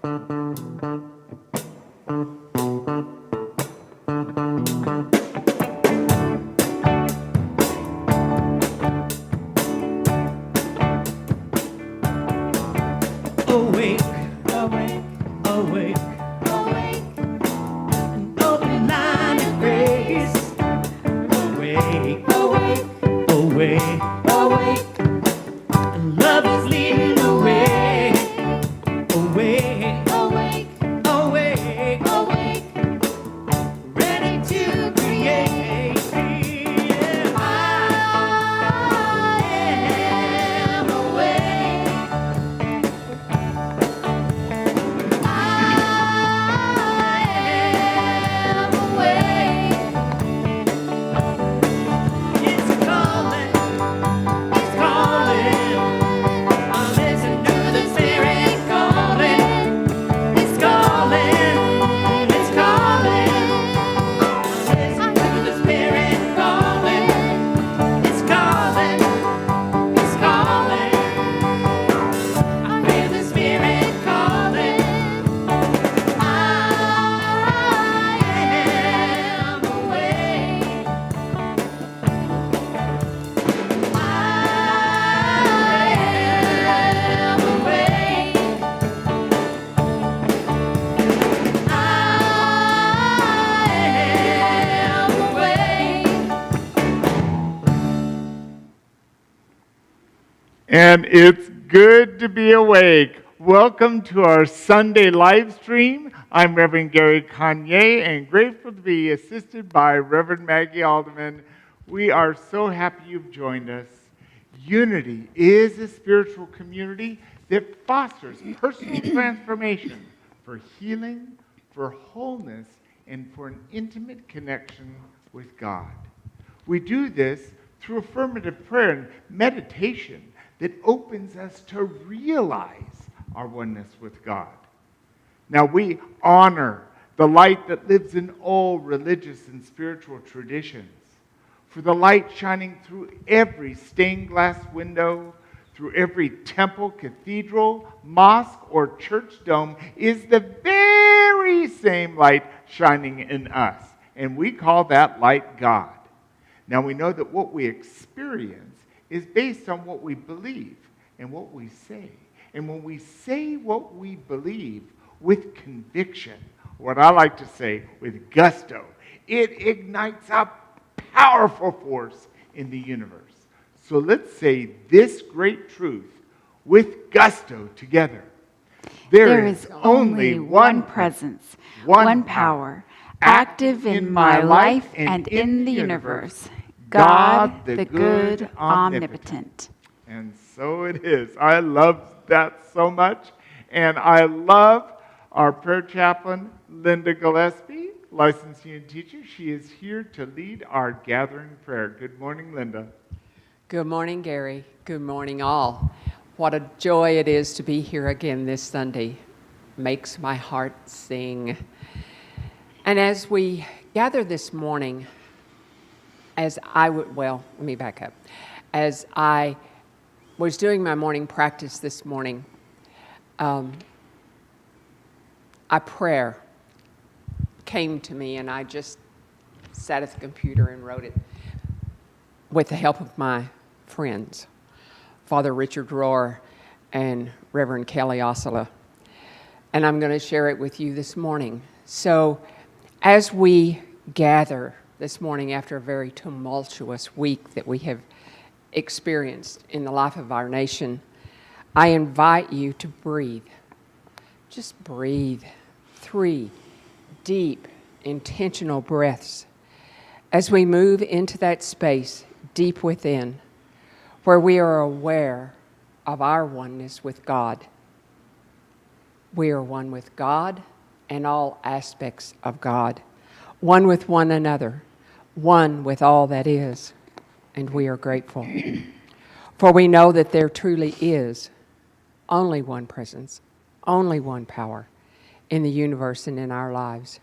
Awake, awake, awake, awake, an open line of grace. Awake, awake, awake, awake, and love is leading the way. Awake, awake, awake, awake, ready to create. Yeah. I am awake. I am awake. It's calling, it's calling. I listen to the Spirit calling. It's calling, it's calling. I listen to the Spirit calling. It's calling, it's calling. I feel the Spirit calling. I am awake. I am awake. I am awake. And it's good to be awake. Welcome to our Sunday live stream. I'm Reverend Gary Kanye and grateful to be assisted by Reverend Maggie Alderman. We are so happy you've joined us. Unity is a spiritual community that fosters personal transformation for healing, for wholeness, and for an intimate connection with God. We do this through affirmative prayer and meditation that opens us to realize our oneness with God. Now, we honor the light that lives in all religious and spiritual traditions. For the light shining through every stained glass window, through every temple, cathedral, mosque, or church dome is the very same light shining in us. And we call that light God. Now, we know that what we experience is based on what we believe and what we say. And when we say what we believe with conviction, what I like to say with gusto, it ignites a powerful force in the universe. So let's say this great truth with gusto together. There is only one presence, one power, active in my life and in the universe. God, the good, omnipotent. And so it is. I love that so much. And I love our prayer chaplain, Linda Gillespie, licensed union teacher. She is here to lead our gathering prayer. Good morning, Linda. Good morning, Gary. Good morning, all. What a joy it is to be here again this Sunday. Makes my heart sing. And as we gather this morning, let me back up. As I was doing my morning practice this morning, a prayer came to me, and I just sat at the computer and wrote it with the help of my friends, Father Richard Rohr and Reverend Kelly Ossola. And I'm going to share it with you this morning. So as we gather this morning after a very tumultuous week that we have experienced in the life of our nation, I invite you to breathe. Just breathe. 3 deep, intentional breaths as we move into that space deep within where we are aware of our oneness with God. We are one with God and all aspects of God, one with one another, one with all that is, and we are grateful. For we know that there truly is only one presence, only one power in the universe and in our lives.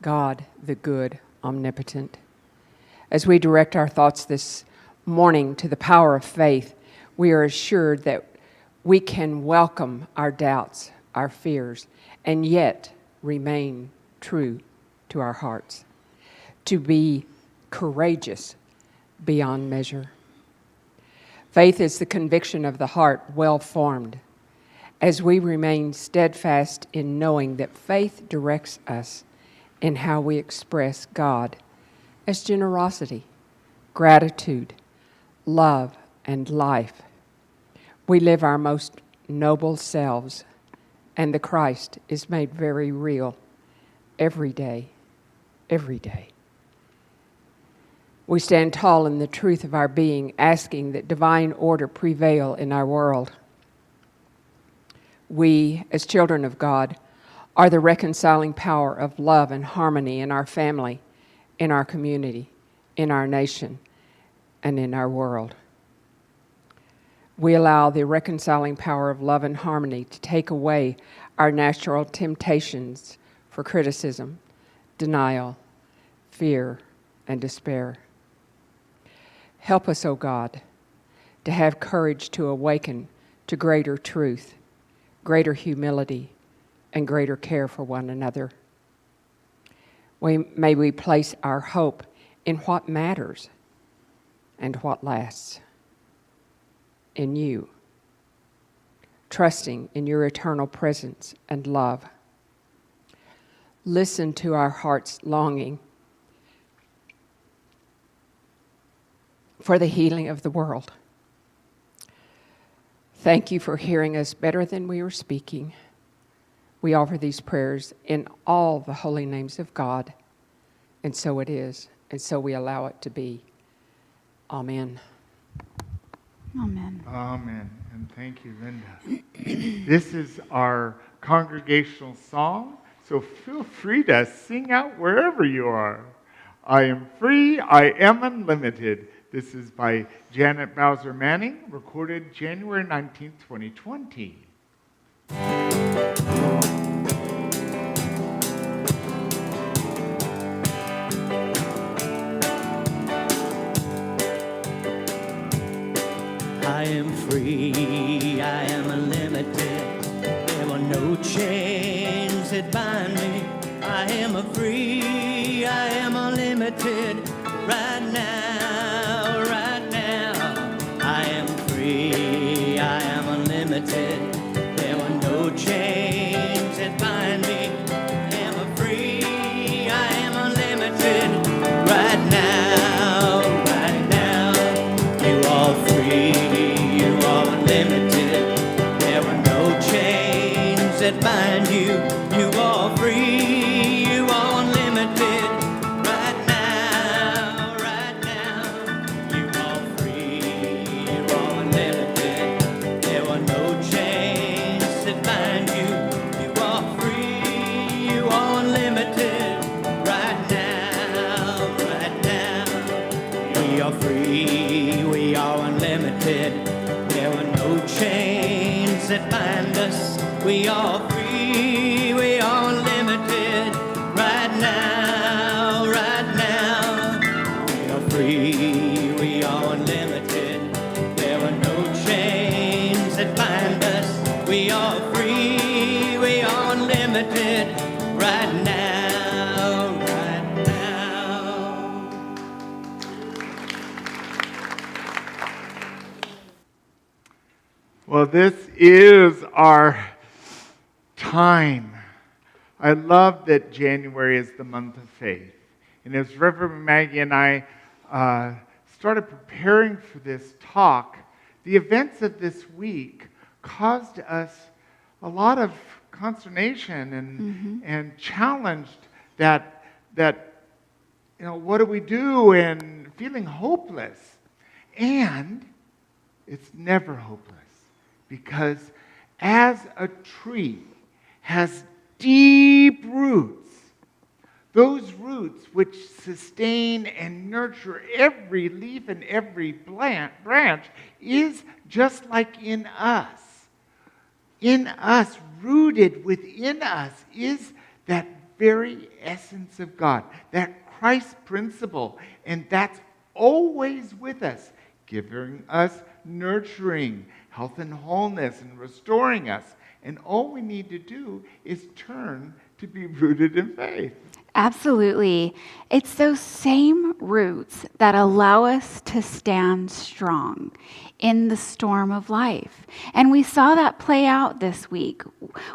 God, the good, omnipotent. As we direct our thoughts this morning to the power of faith, we are assured that we can welcome our doubts, our fears, and yet remain true to our hearts. To be courageous beyond measure. Faith is the conviction of the heart well formed, as we remain steadfast in knowing that faith directs us in how we express God as generosity, gratitude, love, and life. We live our most noble selves, and the Christ is made very real every day, every day. We stand tall in the truth of our being, asking that divine order prevail in our world. We, as children of God, are the reconciling power of love and harmony in our family, in our community, in our nation, and in our world. We allow the reconciling power of love and harmony to take away our natural temptations for criticism, denial, fear, and despair. Help us, O God, to have courage to awaken to greater truth, greater humility, and greater care for one another. May we place our hope in what matters and what lasts, in you, trusting in your eternal presence and love. Listen to our heart's longing for the healing of the world. Thank you for hearing us better than we were speaking. We offer these prayers in all the holy names of God, and so it is, and so we allow it to be. Amen. Amen. Amen. And thank you, Linda. This is our congregational song, so feel free to sing out wherever you are. I am free, I am unlimited. This is by Janet Bowser Manning, recorded January 19th, 2020. I am free, I am unlimited. There were no chains that bind me. I am free, I am unlimited. Right now, right now. I am free, I am unlimited. There were no chains that bind me. I am free, I am unlimited. Right now, right now. You are free, you are unlimited. There were no chains that bind you. You are free, you are unlimited. Right now, right now. You are free, you are unlimited. There were no chains that bind you. You are free, you are unlimited. Right now, right now. We are free, we are unlimited. There were no chains that bind us. We are free, we are unlimited. Right now, right now. We are free, we are unlimited. There were no chains that bind us. We are free, we are unlimited. Right now, right now. Well, this is our time. I love that January is the month of faith. And as Reverend Maggie and I started preparing for this talk, the events of this week caused us a lot of consternation and challenged that what do we do, and feeling hopeless. And it's never hopeless, because as a tree has deep roots, those roots which sustain and nurture every leaf and every branch, is just like in us. In us, rooted within us, is that very essence of God, that Christ principle, and that's always with us, giving us nurturing, health and wholeness, and restoring us. And all we need to do is turn to be rooted in faith. Absolutely. It's those same roots that allow us to stand strong in the storm of life. And we saw that play out this week.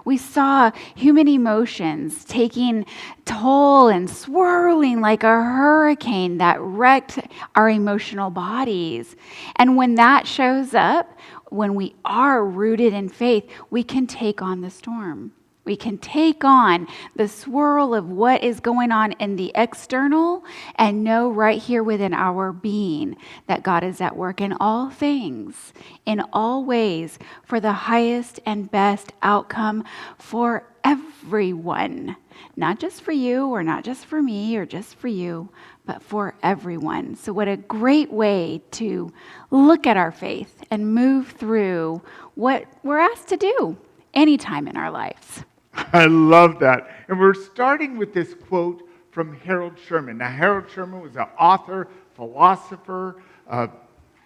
We saw human emotions taking toll and swirling like a hurricane that wrecked our emotional bodies. And when that shows up, when we are rooted in faith, we can take on the storm. We can take on the swirl of what is going on in the external and know right here within our being that God is at work in all things, in all ways, for the highest and best outcome for everyone. Not just for you or not just for me or just for you, but for everyone. So what a great way to look at our faith and move through what we're asked to do anytime in our lives. I love that. And we're starting with this quote from Harold Sherman. Now, Harold Sherman was an author, philosopher,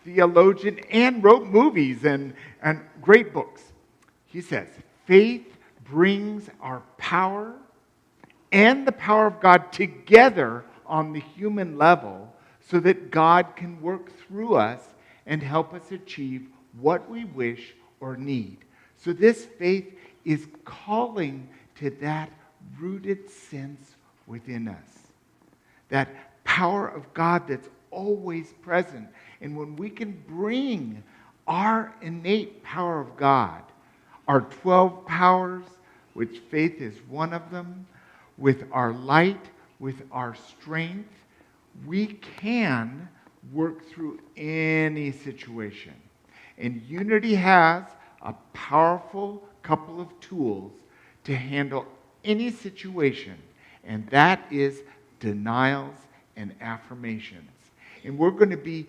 theologian, and wrote movies and great books. He says, faith brings our power and the power of God together on the human level so that God can work through us and help us achieve what we wish or need. So this faith is calling to that rooted sense within us, that power of God that's always present. And when we can bring our innate power of God, our 12 powers, which faith is one of them, with our light, with our strength, we can work through any situation. And Unity has a powerful couple of tools to handle any situation, and that is denials and affirmations. And we're going to be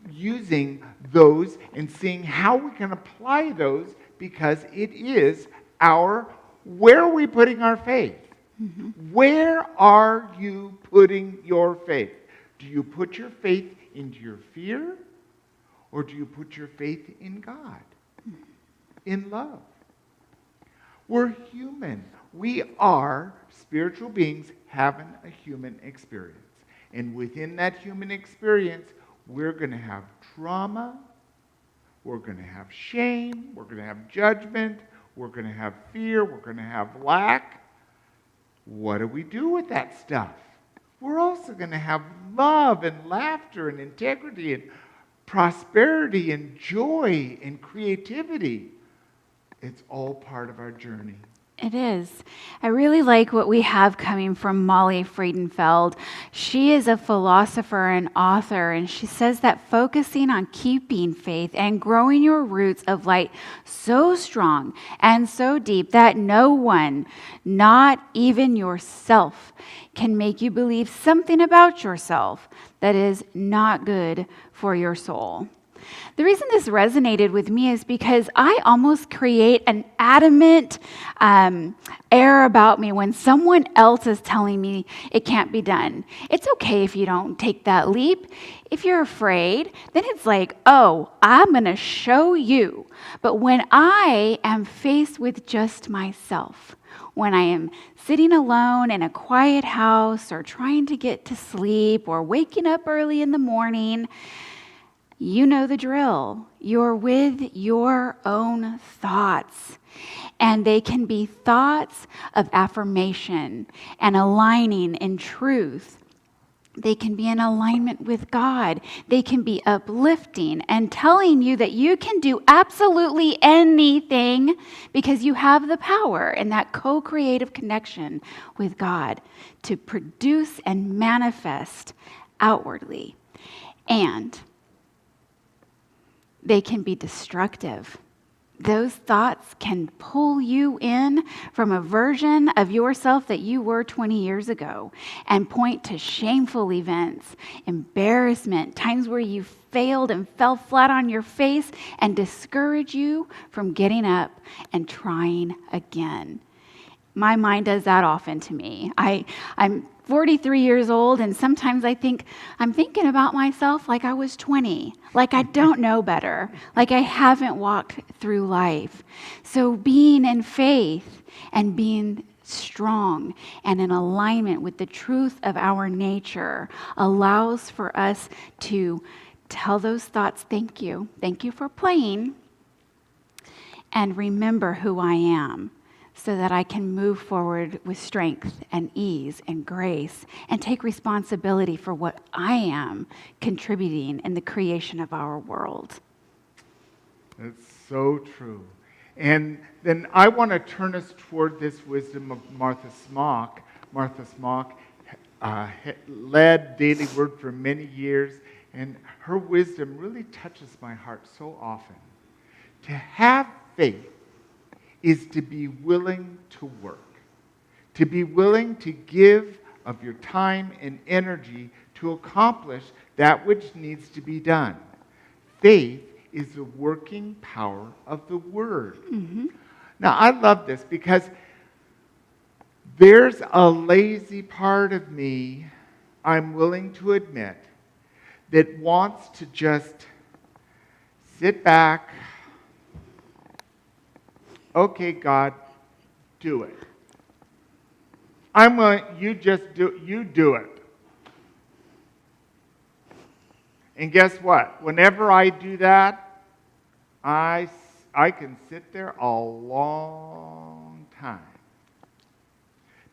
using those and seeing how we can apply those, because it is where are we putting our faith? Mm-hmm. Where are you putting your faith? Do you put your faith into your fear, or do you put your faith in God, in love? We're human. We are spiritual beings having a human experience. And within that human experience, we're going to have trauma, we're going to have shame, we're going to have judgment, we're going to have fear, we're going to have lack. What do we do with that stuff? We're also going to have love and laughter and integrity and prosperity and joy and creativity. It's all part of our journey. It is. I really like what we have coming from Molly Friedenfeld. She is a philosopher and author, and she says that focusing on keeping faith and growing your roots of light so strong and so deep that no one, not even yourself, can make you believe something about yourself that is not good for your soul. The reason this resonated with me is because I almost create an adamant air about me when someone else is telling me it can't be done. It's okay if you don't take that leap. If you're afraid, then it's like, oh, I'm going to show you. But when I am faced with just myself, when I am sitting alone in a quiet house or trying to get to sleep or waking up early in the morning, you know the drill. You're with your own thoughts. And they can be thoughts of affirmation and aligning in truth. They can be in alignment with God. They can be uplifting and telling you that you can do absolutely anything because you have the power in that co-creative connection with God to produce and manifest outwardly. And they can be destructive. Those thoughts can pull you in from a version of yourself that you were 20 years ago and point to shameful events, embarrassment, times where you failed and fell flat on your face, and discourage you from getting up and trying again. My mind does that often to me. I'm 43 years old, and sometimes I'm thinking about myself like I was 20, like I don't know better, like I haven't walked through life. So being in faith and being strong and in alignment with the truth of our nature allows for us to tell those thoughts, thank you for playing, and remember who I am, so that I can move forward with strength and ease and grace and take responsibility for what I am contributing in the creation of our world. That's so true. And then I want to turn us toward this wisdom of Martha Smock. Martha Smock led Daily Word for many years, and her wisdom really touches my heart so often. To have faith is to be willing to work, to be willing to give of your time and energy to accomplish that which needs to be done. Faith is the working power of the Word. Mm-hmm. Now, I love this because there's a lazy part of me, I'm willing to admit, that wants to just sit back. Okay, God, do it. I'm willing, you do it. And guess what? Whenever I do that, I can sit there a long time.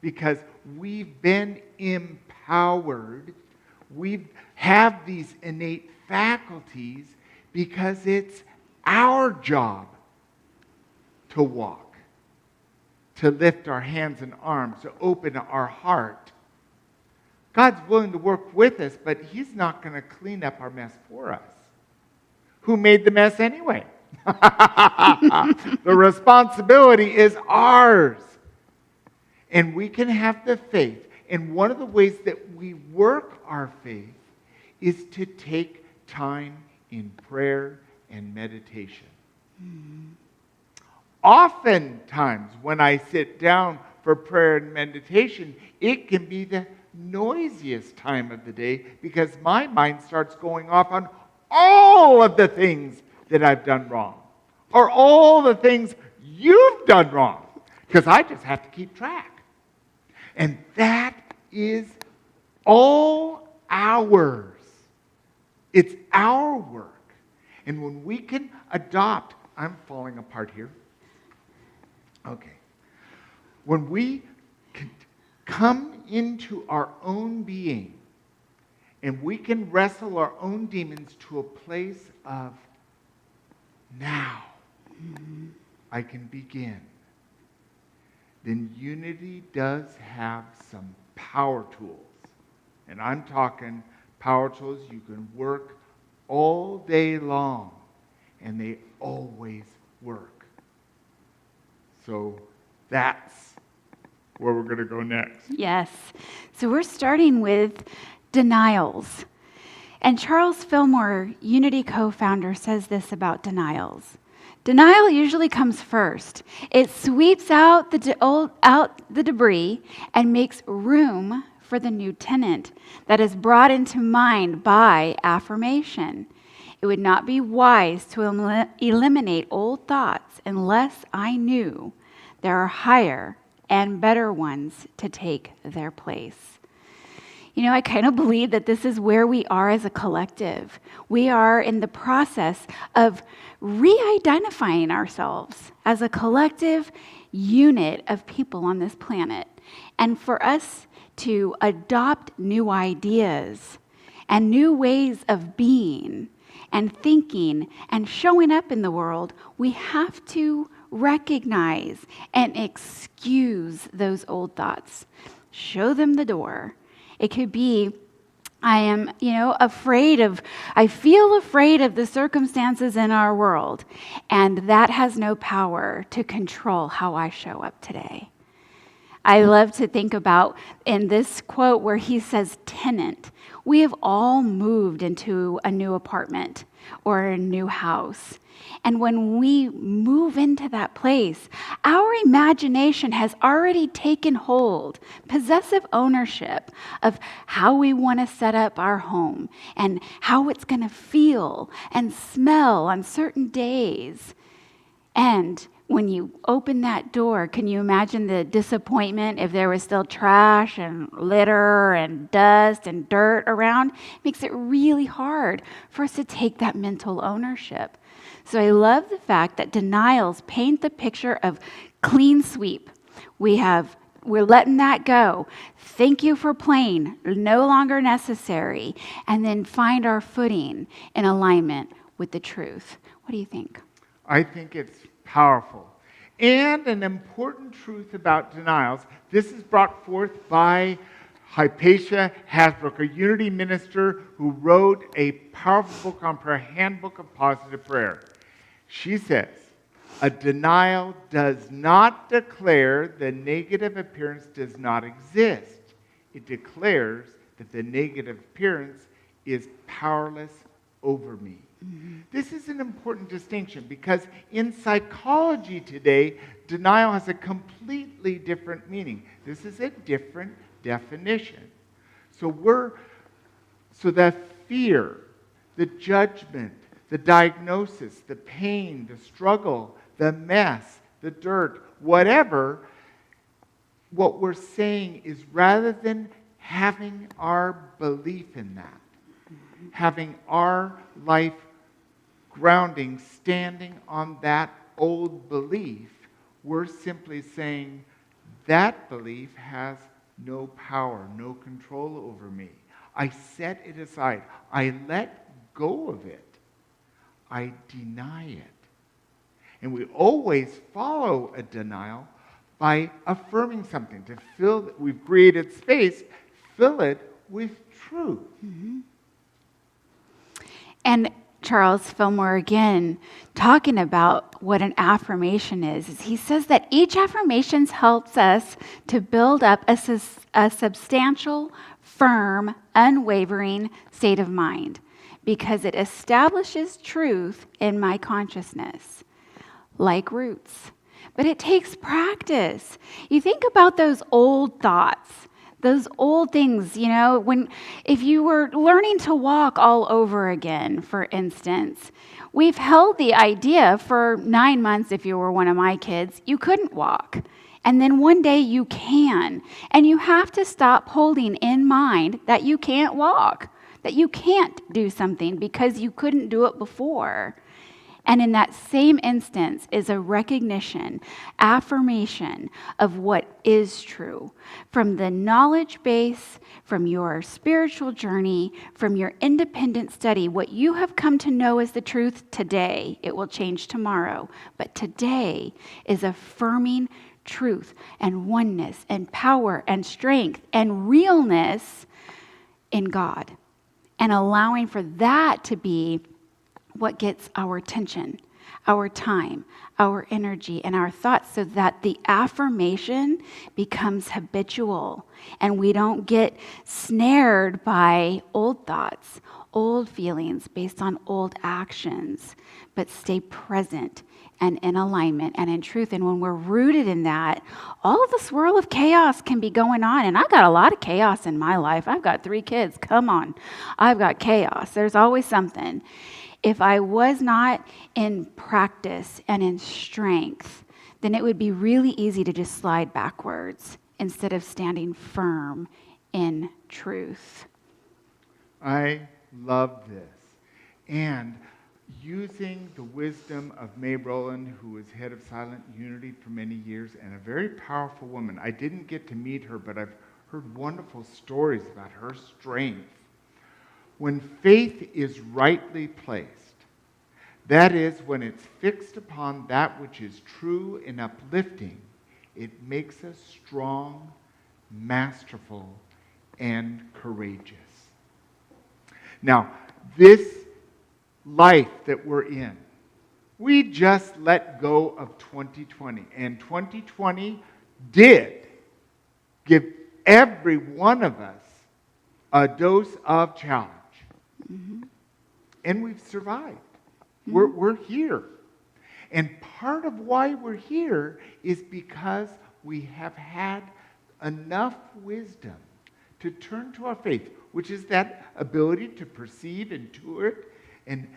Because we've been empowered. We have these innate faculties because it's our job to walk, to lift our hands and arms, to open our heart. God's willing to work with us, but He's not going to clean up our mess for us. Who made the mess anyway? The responsibility is ours. And we can have the faith. And one of the ways that we work our faith is to take time in prayer and meditation. Oftentimes, when I sit down for prayer and meditation, it can be the noisiest time of the day because my mind starts going off on all of the things that I've done wrong, or all the things you've done wrong, because I just have to keep track. And that is all ours. It's our work. And when we can adopt, I'm falling apart here. Okay. When we can come into our own being and we can wrestle our own demons to a place of now I can begin, then unity does have some power tools. And I'm talking power tools you can work all day long, and they always work. So that's where we're going to go next. Yes. So we're starting with denials. And Charles Fillmore, Unity co-founder, says this about denials. Denial usually comes first. It sweeps out the debris and makes room for the new tenant that is brought into mind by affirmation. It would not be wise to eliminate old thoughts unless I knew there are higher and better ones to take their place. You know, I kind of believe that this is where we are as a collective. We are in the process of re-identifying ourselves as a collective unit of people on this planet. And for us to adopt new ideas and new ways of being and thinking and showing up in the world, we have to recognize and excuse those old thoughts. Show them the door. It could be, I feel afraid of the circumstances in our world, and that has no power to control how I show up today. I love to think about in this quote where he says tenant. We have all moved into a new apartment or a new house. And when we move into that place, our imagination has already taken hold, possessive ownership of how we want to set up our home and how it's going to feel and smell on certain days. And when you open that door, can you imagine the disappointment if there was still trash and litter and dust and dirt around? It makes it really hard for us to take that mental ownership. So I love the fact that denials paint the picture of clean sweep. We're letting that go. Thank you for playing, no longer necessary, and then find our footing in alignment with the truth. What do you think? I think it's powerful. And an important truth about denials, this is brought forth by Hypatia Hasbrook, a Unity minister who wrote a powerful book on prayer, Handbook of Positive Prayer. She says, a denial does not declare the negative appearance does not exist. It declares that the negative appearance is powerless over me. Mm-hmm. This is an important distinction because in psychology today, denial has a completely different meaning. This is a different definition. So the fear, the judgment, the diagnosis, the pain, the struggle, the mess, the dirt, whatever, what we're saying is rather than having our belief in that, having our life grounding, standing on that old belief, we're simply saying that belief has no power, no control over me. I set it aside. I let go of it. I deny it. And we always follow a denial by affirming something. To fill that we've created space, fill it with truth. Mm-hmm. And Charles Fillmore, again, talking about what an affirmation is he says that each affirmation helps us to build up a substantial, firm, unwavering state of mind because it establishes truth in my consciousness, like roots. But it takes practice. You think about those old thoughts, those old things, if you were learning to walk all over again, for instance, we've held the idea for 9 months, if you were one of my kids, you couldn't walk. And then one day you can. And you have to stop holding in mind that you can't walk, that you can't do something because you couldn't do it before. And in that same instance is a recognition, affirmation of what is true. From the knowledge base, from your spiritual journey, from your independent study, what you have come to know as the truth today, it will change tomorrow. But today is affirming truth and oneness and power and strength and realness in God. And allowing for that to be what gets our attention, our time, our energy, and our thoughts so that the affirmation becomes habitual and we don't get snared by old thoughts, old feelings based on old actions, but stay present and in alignment and in truth. And when we're rooted in that, all of the swirl of chaos can be going on. And I've got a lot of chaos in my life. I've got 3 kids. Come on. I've got chaos. There's always something. If I was not in practice and in strength, then it would be really easy to just slide backwards instead of standing firm in truth. I love this. And using the wisdom of Mae Rowland, who was head of Silent Unity for many years and a very powerful woman. I didn't get to meet her, but I've heard wonderful stories about her strength. When faith is rightly placed, that is, when it's fixed upon that which is true and uplifting, it makes us strong, masterful, and courageous. Now, this life that we're in, we just let go of 2020, and 2020 did give every one of us a dose of challenge. And we've survived. We're here. And part of why we're here is because we have had enough wisdom to turn to our faith, which is that ability to perceive, intuit, and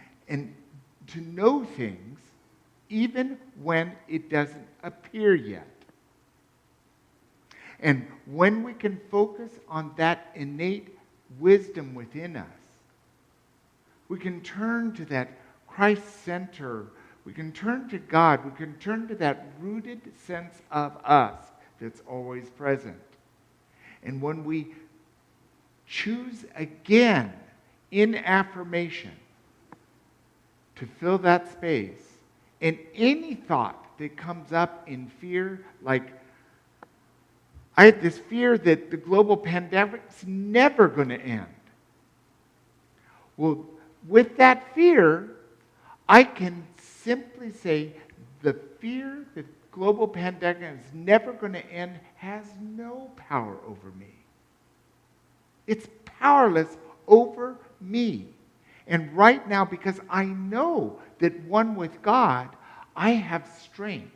to know things even when it doesn't appear yet. And when we can focus on that innate wisdom within us, we can turn to that Christ center. We can turn to God. We can turn to that rooted sense of us that's always present. And when we choose again in affirmation to fill that space, and any thought that comes up in fear, like, I have this fear that the global pandemic's never going to end. Well, with that fear, I can simply say the fear that global pandemic is never going to end has no power over me. It's powerless over me. And right now, because I know that one with God, I have strength.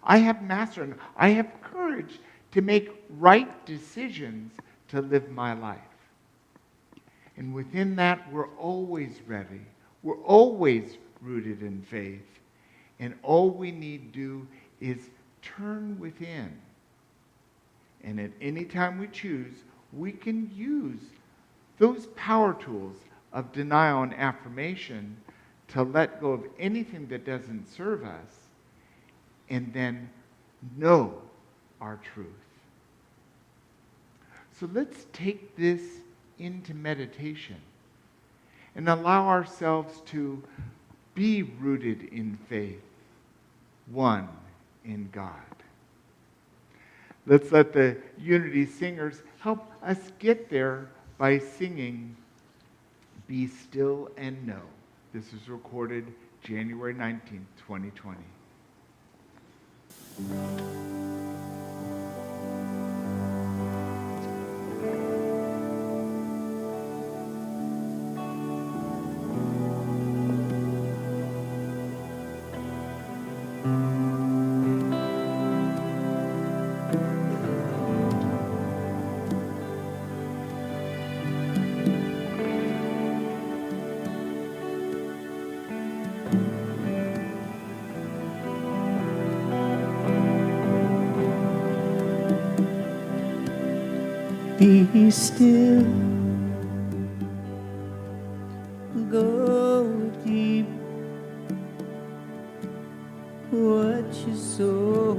I have mastery. And I have courage to make right decisions to live my life. And within that, we're always ready. We're always rooted in faith. And all we need to do is turn within. And at any time we choose, we can use those power tools of denial and affirmation to let go of anything that doesn't serve us and then know our truth. So let's take this into meditation and allow ourselves to be rooted in faith, one in God. Let's let the Unity singers help us get there by singing Be Still and Know. This is recorded January 19th, 2020. Be still, go deep. What you sow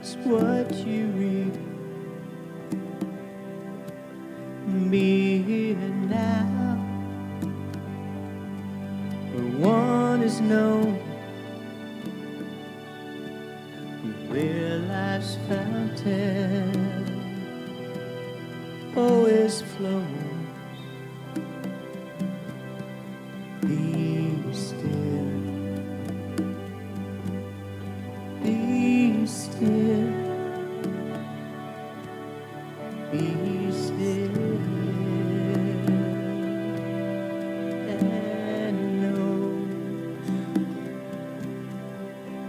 is what you reap. Be here now, where one is known, where life's fountain always flows. Be still, be still, be still, and know.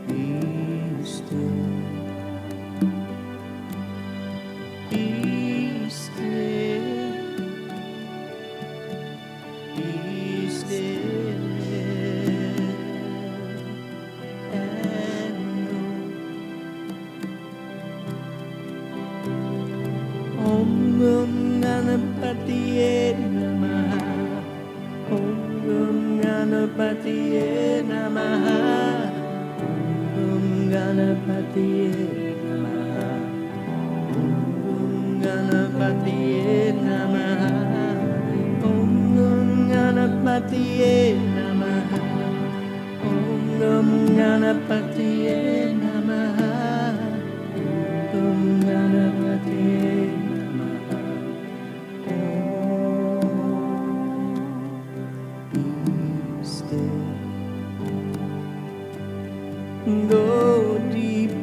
Be still. Be still, be still, and know. Om Ganapatiye Namaha. Om Ganapatiye Namaha. Om Ganapatiye Namaha. Om Ganapatiye Namaha. Om Ganapatiye Namaha. Om Ganapatiye Namaha. Om Ganapatiye Namaha. Be still. Go deep.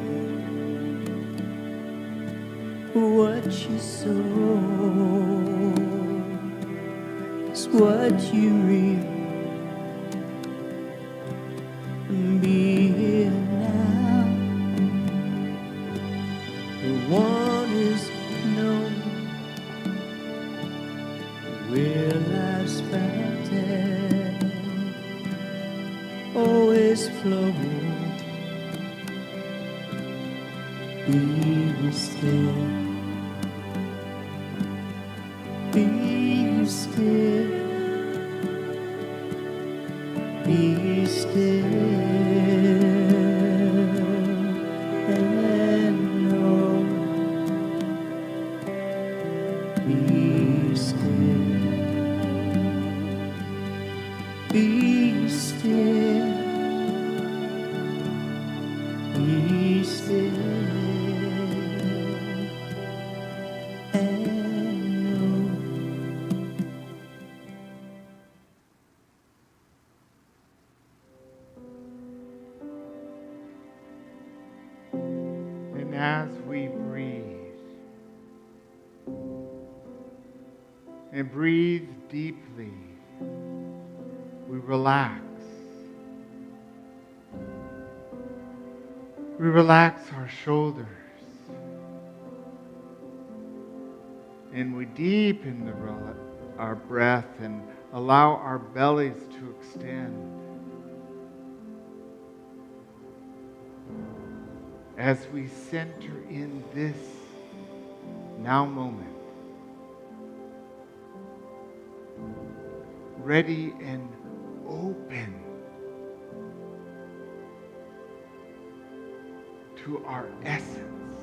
is what you reap. Be here now. The one is known where life's fountain always flows. Be still. Be still. Be still and know. Be still. Be still. Be still and know. And as we breathe, and breathe deeply, we relax. We relax our shoulders. And we deepen our breath and allow our bellies to extend. As we center in this now moment, ready and open to our essence.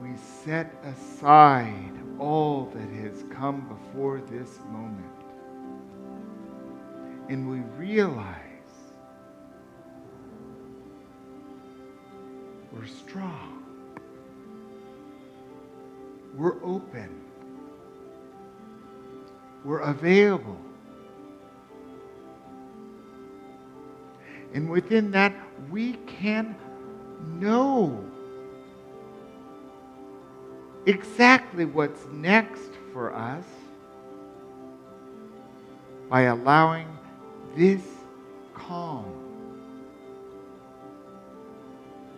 We set aside all that has come before this moment. And we realize we're strong. We're open. We're available. And within that, we can know exactly what's next for us by allowing this calm,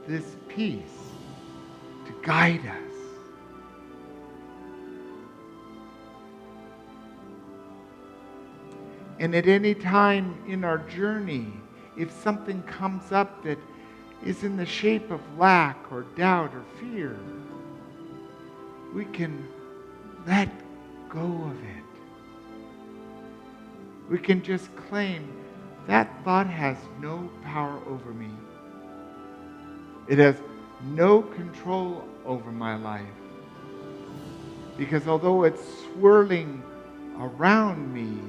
this peace to guide us. And at any time in our journey, if something comes up that is in the shape of lack or doubt or fear, we can let go of it. We can just claim that thought has no power over me. It has no control over my life. Because although it's swirling around me,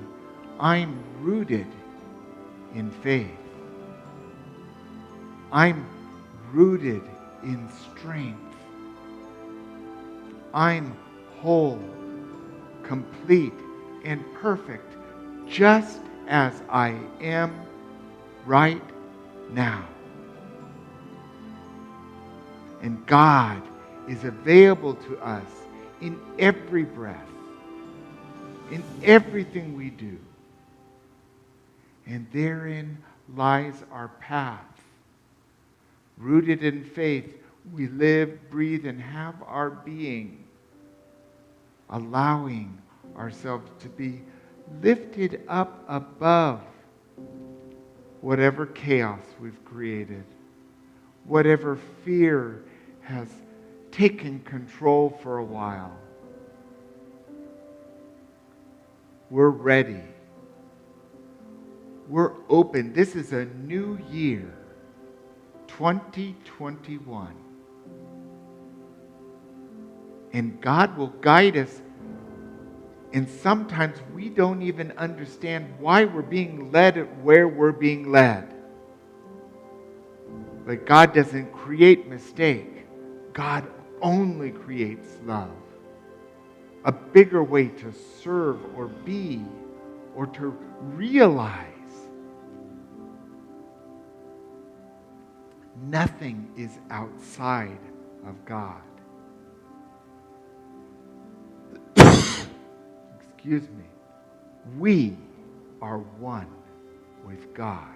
I'm rooted in faith. I'm rooted in strength. I'm whole, complete, and perfect, just as I am right now. And God is available to us in every breath, in everything we do. And therein lies our path. Rooted in faith, we live, breathe, and have our being, allowing ourselves to be lifted up above whatever chaos we've created, whatever fear has taken control for a while. We're ready. We're open. This is a new year, 2021. And God will guide us. And sometimes we don't even understand why we're being led where we're being led. But God doesn't create mistake. God only creates love. A bigger way to serve or be or to realize. Nothing is outside of God. we are one with God.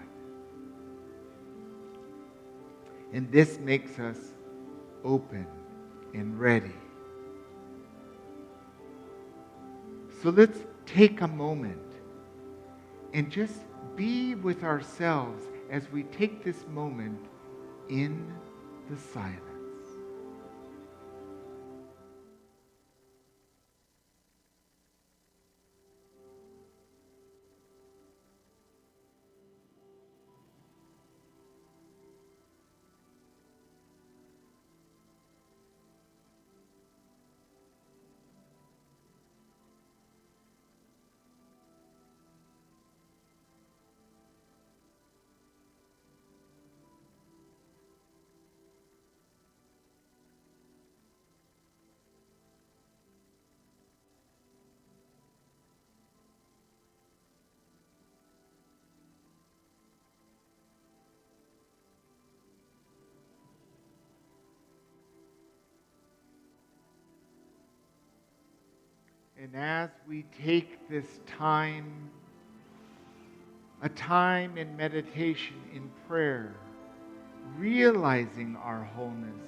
And this makes us open and ready. So let's take a moment and just be with ourselves as we take this moment in the silence. And as we take this time, a time in meditation, in prayer, realizing our wholeness,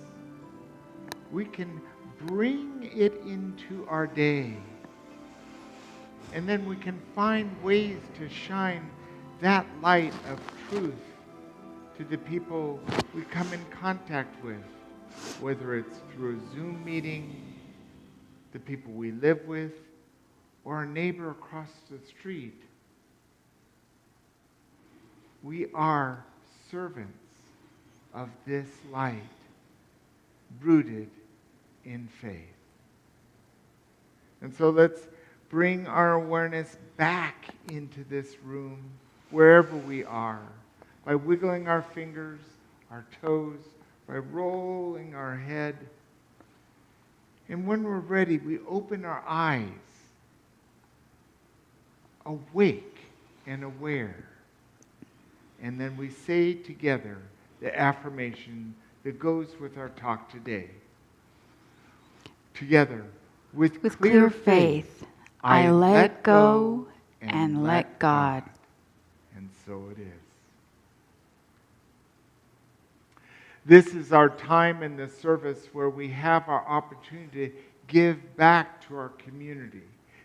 we can bring it into our day. And then we can find ways to shine that light of truth to the people we come in contact with, whether it's through a Zoom meeting, the people we live with, or our neighbor across the street. We are servants of this light, rooted in faith. And so let's bring our awareness back into this room, wherever we are, by wiggling our fingers, our toes, by rolling our head. And when we're ready, we open our eyes, awake and aware. And then we say together the affirmation that goes with our talk today. Together, with clear faith, I let go and let God. And so it is. This is our time in the service where we have our opportunity to give back to our community.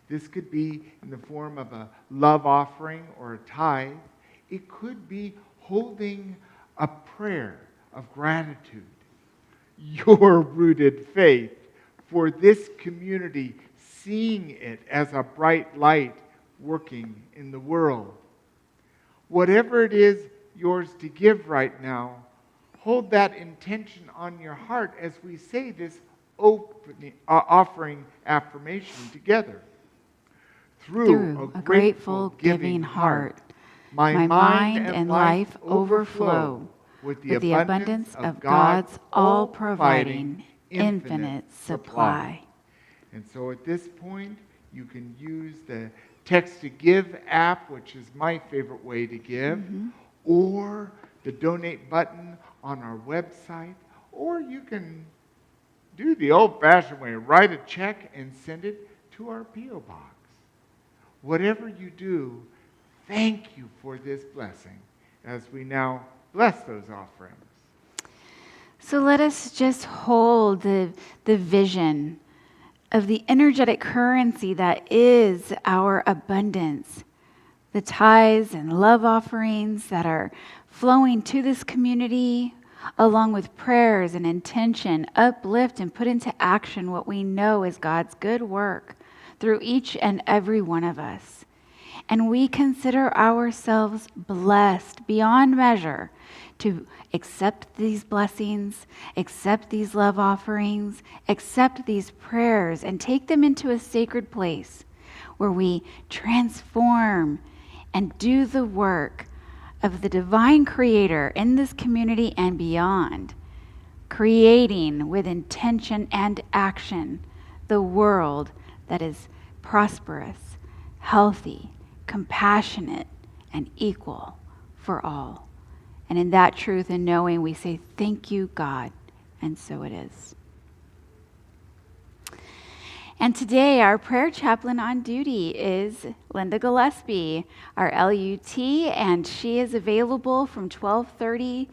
This could be in the form of a love offering or a tithe. It could be holding a prayer of gratitude. Your rooted faith for this community, seeing it as a bright light working in the world. Whatever it is yours to give right now, hold that intention on your heart as we say this offering affirmation together. Through a grateful, giving heart, my mind and life overflow with the abundance of God's all-providing, infinite supply. And so at this point, you can use the Text to Give app, which is my favorite way to give, or the donate button on our website, or you can do the old-fashioned way, write a check and send it to our P.O. box. Whatever you do, thank you for this blessing as we now bless those offerings. So let us just hold the vision of the energetic currency that is our abundance, the tithes and love offerings that are flowing to this community, along with prayers and intention, uplift and put into action what we know is God's good work through each and every one of us. And we consider ourselves blessed beyond measure to accept these blessings, accept these love offerings, accept these prayers, and take them into a sacred place where we transform and do the work of the divine creator in this community and beyond, creating with intention and action the world that is prosperous, healthy, compassionate, and equal for all. And in that truth and knowing, we say, thank you, God, and so it is. And today, our prayer chaplain on duty is Linda Gillespie, our LUT, and she is available from 12:30.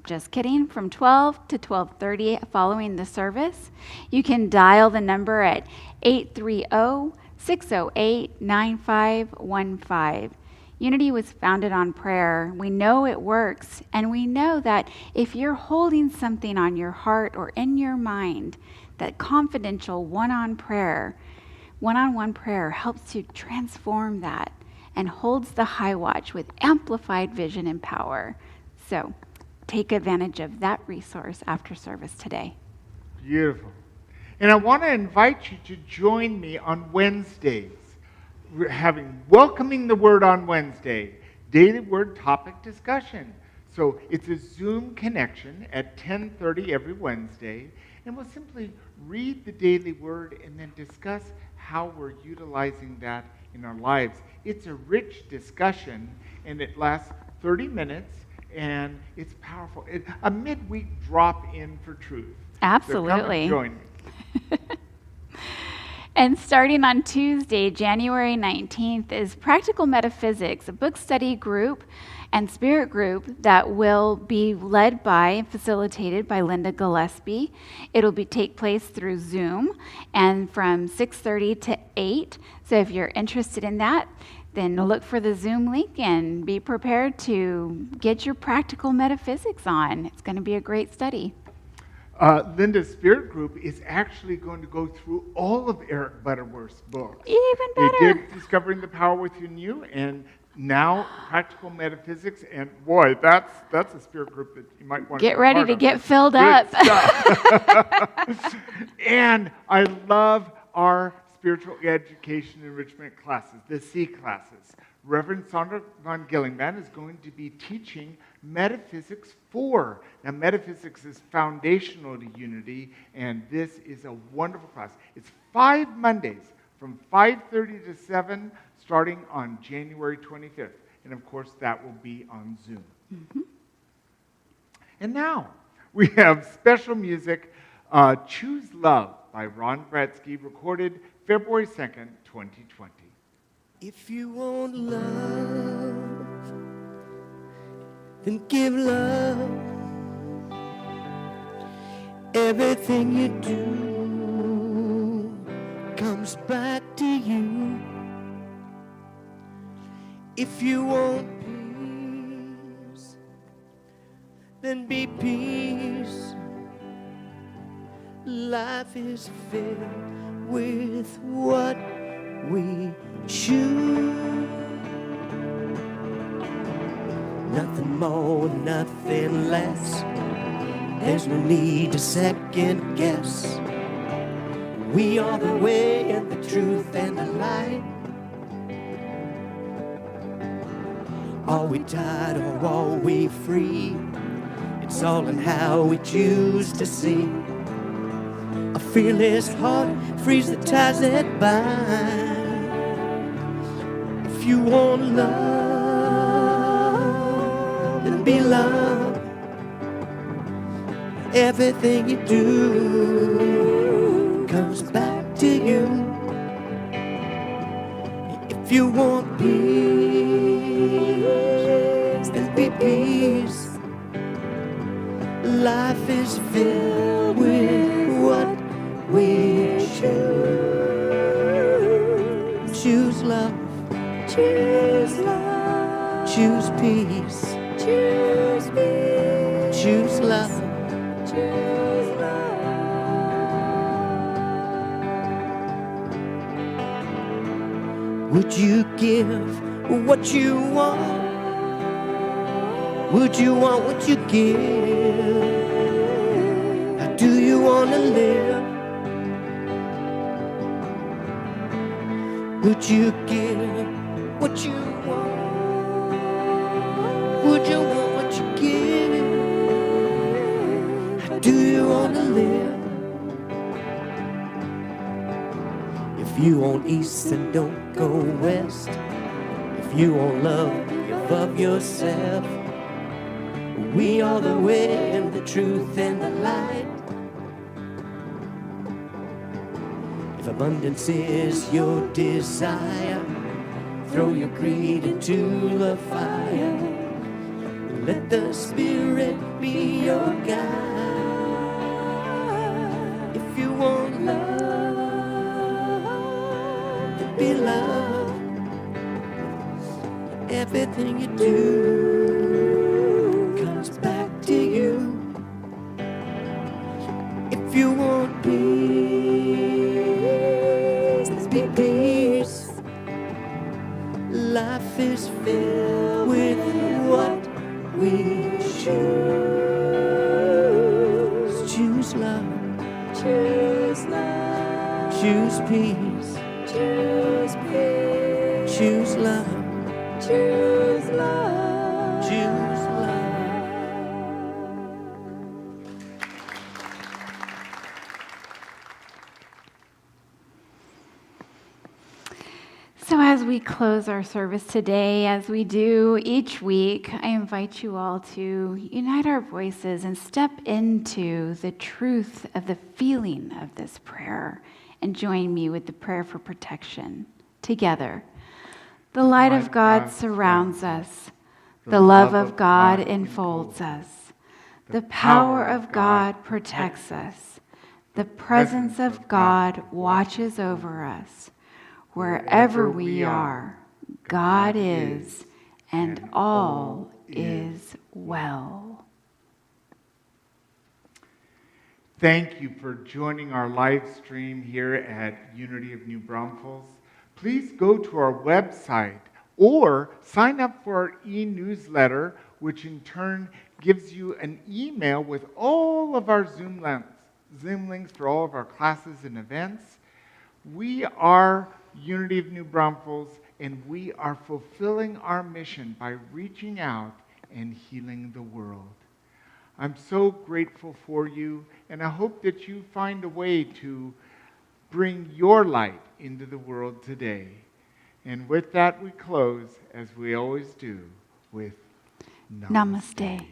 Just kidding, from 12 to 12:30 following the service. You can dial the number at 830-608-9515. Unity was founded on prayer. We know it works, and we know that if you're holding something on your heart or in your mind, that confidential one-on-one prayer helps to transform that and holds the high watch with amplified vision and power. So take advantage of that resource after service today. Beautiful. And I want to invite you to join me on Wednesdays. We're having Welcoming the Word on Wednesday, daily word topic discussion. So it's a Zoom connection at 10:30 every Wednesday, and we'll simply read the daily word and then discuss how we're utilizing that in our lives. It's a rich discussion, and it lasts 30 minutes, and it's powerful. A midweek drop-in for truth. Absolutely. So come and join me. And starting on Tuesday, January 19th, is Practical Metaphysics, a book study group and spirit group that will be led by and facilitated by Linda Gillespie. It'll take place through Zoom and from 6:30 to 8. So if you're interested in that, then look for the Zoom link and be prepared to get your practical metaphysics on. It's going to be a great study. Linda's spirit group is actually going to go through all of Eric Butterworth's books. Even better. They did Discovering the Power Within You, and now Practical Metaphysics. And boy, that's a spirit group that you might want to get ready to get filled Good up. stuff. And I love our spiritual education enrichment classes, the C classes. Reverend Sandra von Gillingman is going to be teaching Metaphysics 4. Now, Metaphysics is foundational to unity, and this is a wonderful class. It's 5 Mondays from 5:30 to 7, starting on January 25th. And, of course, that will be on Zoom. Mm-hmm. And now, we have special music, Choose Love by Ron Bratsky, recorded February 2nd, 2020. If you want love, then give love. Everything you do comes back to you. If you want peace, then be peace. Life is filled with what we choose. Nothing more, nothing less. There's no need to second guess. We are the way and the truth and the light. Are we tied or are we free? It's all in how we choose to see. A fearless heart frees the ties that bind. If you want love, then be love. Everything you do comes back to you. If you want peace, then be peace. Life is filled with what we choose. Choose love. Choose love. Choose peace. Choose peace. Choose love. Choose love. Would you give what you want? Would you want what you give? How do you want to live? Would you give what you want? Would you want what you give? How do you want to live? If you want east, then don't go west. If you want love, give up yourself. We are the way and the truth and the light. If abundance is your desire, throw your greed into the fire. Let the Spirit be your guide. If you want love to be loved, everything you do comes back to you. If you want peace, be peace. Life is filled with what we choose. Choose love. Choose love. Choose peace. Choose peace. Choose love. Choose love. Choose love. So, as we close our service today, as we do each week, I invite you all to unite our voices and step into the truth of the feeling of this prayer and join me with the prayer for protection. Together, the light of God surrounds us, the love of God enfolds us, the power of God protects us, the presence of God watches over us. Wherever we are, God is, and all is well. Thank you for joining our live stream here at Unity of New Braunfels. Please go to our website or sign up for our e-newsletter, which in turn gives you an email with all of our Zoom links for all of our classes and events. We are Unity of New Braunfels, and we are fulfilling our mission by reaching out and healing the world. I'm so grateful for you, and I hope that you find a way to bring your light into the world today. And with that, we close, as we always do, with Namaste.